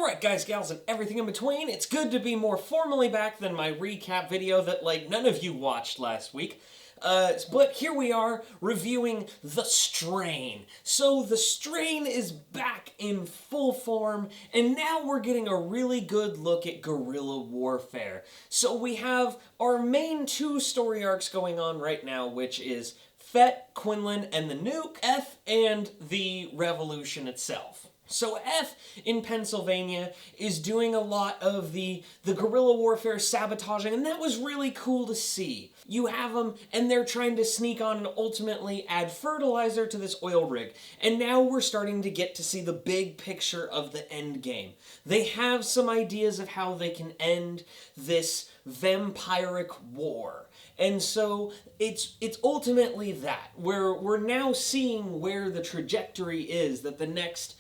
Alright guys, gals, and everything in between, it's good to be more formally back than my recap video that, none of you watched last week. But here we are, reviewing The Strain. So, The Strain is back in full form, and now we're getting a really good look at guerrilla warfare. So we have our main two story arcs going on right now, which is Fett, Quinlan, and the Nuke, F, and the Revolution itself. So F in Pennsylvania is doing a lot of the guerrilla warfare sabotaging, and that was really cool to see. You have them, and they're trying to sneak on and ultimately add fertilizer to this oil rig. And now we're starting to get to see the big picture of the end game. They have some ideas of how they can end this vampiric war. And so it's ultimately that, where we're now seeing where the trajectory is that the next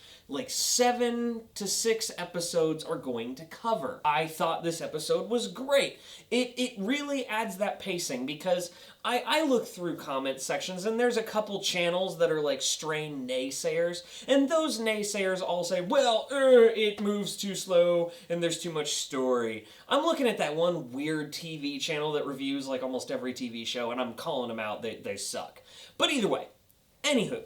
7 to 6 episodes are going to cover. I thought this episode was great. It really adds that pacing, because I look through comment sections and there's a couple channels that are Strain naysayers, and those naysayers all say, well, it moves too slow and there's too much story. I'm looking at that one weird TV channel that reviews almost every TV show, and I'm calling them out. They suck. But either way, anywho,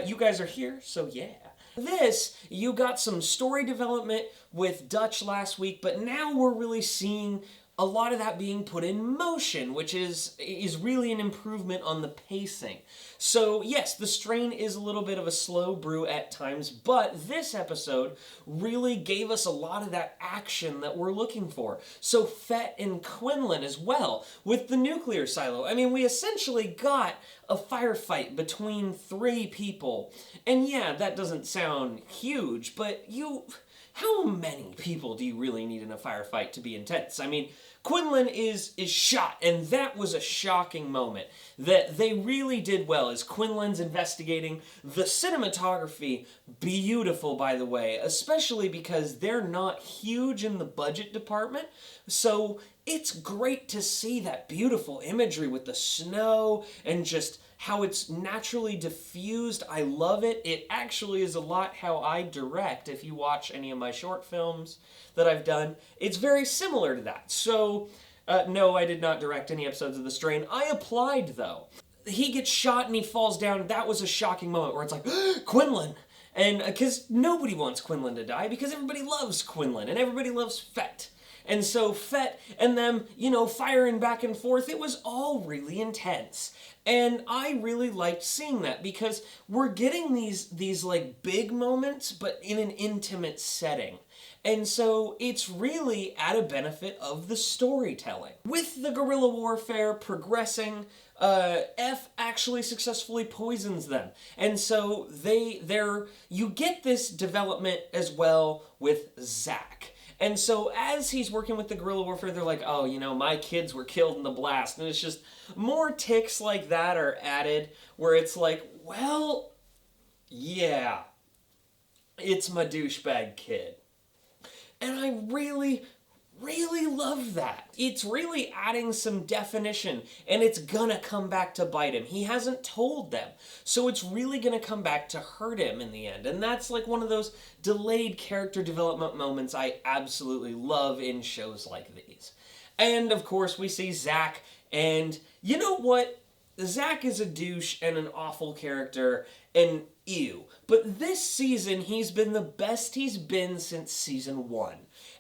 you guys are here, so yeah. This, you got some story development with Dutch last week, but now we're really seeing a lot of that being put in motion, which is really an improvement on the pacing. So yes, The Strain is a little bit of a slow brew at times, but this episode really gave us a lot of that action that we're looking for. So Fett and Quinlan as well, with the nuclear silo. I mean, we essentially got a firefight between 3 people. And yeah, that doesn't sound huge, but how many people do you really need in a firefight to be intense? I mean, Quinlan is shot, and that was a shocking moment. That they really did well as Quinlan's investigating. The cinematography, beautiful by the way, especially because they're not huge in the budget department. So it's great to see that beautiful imagery with the snow and just how it's naturally diffused. I love it. It actually is a lot how I direct. If you watch any of my short films that I've done, it's very similar to that. So, no, I did not direct any episodes of The Strain. I applied, though. He gets shot and he falls down. That was a shocking moment where it's like, Quinlan! And because nobody wants Quinlan to die, because everybody loves Quinlan and everybody loves Fett. And so Fett and them, firing back and forth, it was all really intense. And I really liked seeing that, because we're getting these big moments, but in an intimate setting. And so it's really at a benefit of the storytelling. With the guerrilla warfare progressing, F actually successfully poisons them. And so you get this development as well with Zach. And so as he's working with the guerrilla warfare, they're like, oh, my kids were killed in the blast. And it's just more ticks like that are added where it's like, well, yeah, it's my douchebag kid. And I really love that. It's really adding some definition, and it's gonna come back to bite him. He hasn't told them, so it's really gonna come back to hurt him in the end. And that's one of those delayed character development moments I absolutely love in shows like these. And of course we see Zach, and you know what? Zach is a douche and an awful character, and ew. But this season, he's been the best he's been since season 1.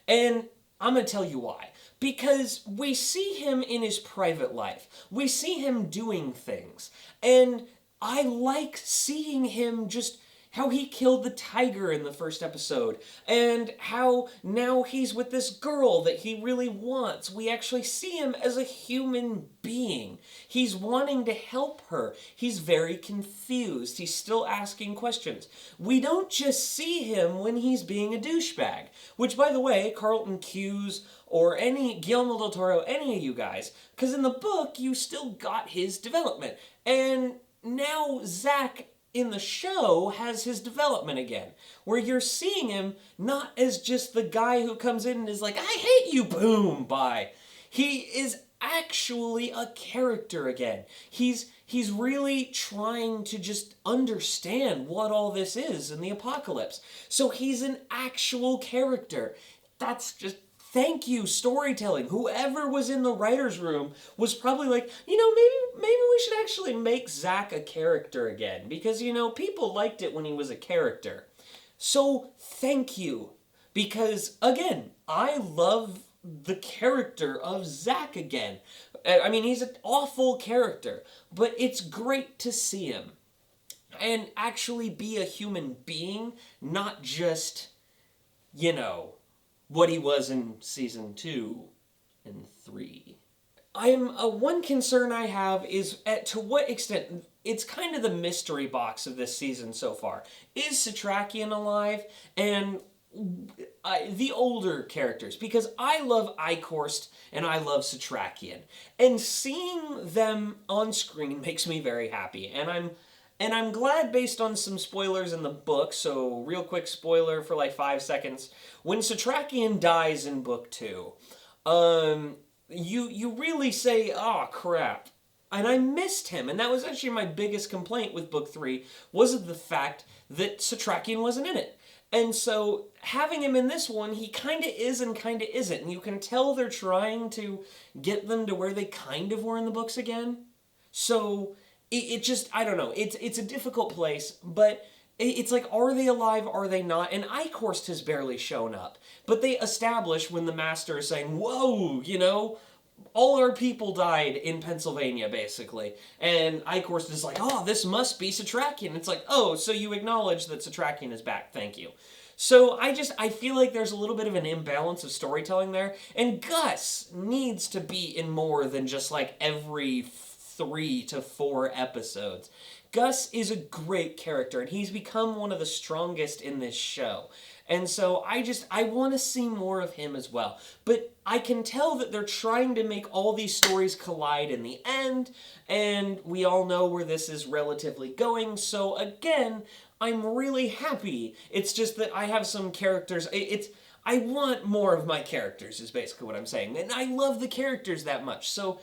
And I'm going to tell you why. Because we see him in his private life. We see him doing things. And I like seeing him just how he killed the tiger in the first episode, and how now he's with this girl that he really wants. We actually see him as a human being. He's wanting to help her. He's very confused. He's still asking questions. We don't just see him when he's being a douchebag, which, by the way, Carlton Cuse or Guillermo del Toro, any of you guys, because in the book, you still got his development. And now Zach in the show has his development again, where you're seeing him not as just the guy who comes in and is like, I hate you, boom, bye. He is actually a character again. He's really trying to just understand what all this is in the apocalypse. So he's an actual character. That's just, thank you, storytelling. Whoever was in the writer's room was probably like, you know, maybe we should actually make Zach a character again. Because, you know, people liked it when he was a character. So, thank you. Because, again, I love the character of Zach again. I mean, he's an awful character, but it's great to see him. And actually be a human being, not just, you know, what he was in season 2 and 3. One concern I have is to what extent, it's kind of the mystery box of this season so far. Is Satrakian alive? And the older characters, because I love Eichhorst and I love Satrakian, and seeing them on screen makes me very happy. And I'm glad, based on some spoilers in the book. So real quick spoiler for like 5 seconds: when Satrakian dies in book 2, you really say, "Oh crap." And I missed him, and that was actually my biggest complaint with book 3, was the fact that Satrakian wasn't in it. And so, having him in this one, he kind of is and kind of isn't. And you can tell they're trying to get them to where they kind of were in the books again. So, it just, I don't know. It's a difficult place, but it's like, are they alive, are they not? And Eichhorst has barely shown up. But they establish when the Master is saying, whoa, you know, all our people died in Pennsylvania, basically. And Eichhorst is like, oh, this must be Satrakian. It's like, oh, so you acknowledge that Satrakian is back. Thank you. So I feel like there's a little bit of an imbalance of storytelling there. And Gus needs to be in more than just like every 3 to 4 episodes. Gus is a great character, and he's become one of the strongest in this show. And so I want to see more of him as well. But I can tell that they're trying to make all these stories collide in the end, and we all know where this is relatively going. So again, I'm really happy. It's just that I have some characters. I want more of my characters is basically what I'm saying. And I love the characters that much. So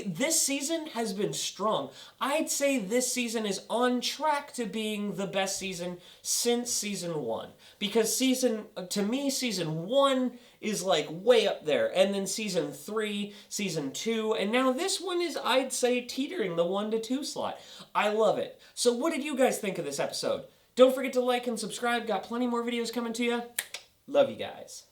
this season has been strong. I'd say this season is on track to being the best season since season 1. Because to me, season 1 is like way up there. And then season 3, season 2, and now this one is, I'd say, teetering the 1 to 2 slot. I love it. So what did you guys think of this episode? Don't forget to like and subscribe. Got plenty more videos coming to you. Love you guys.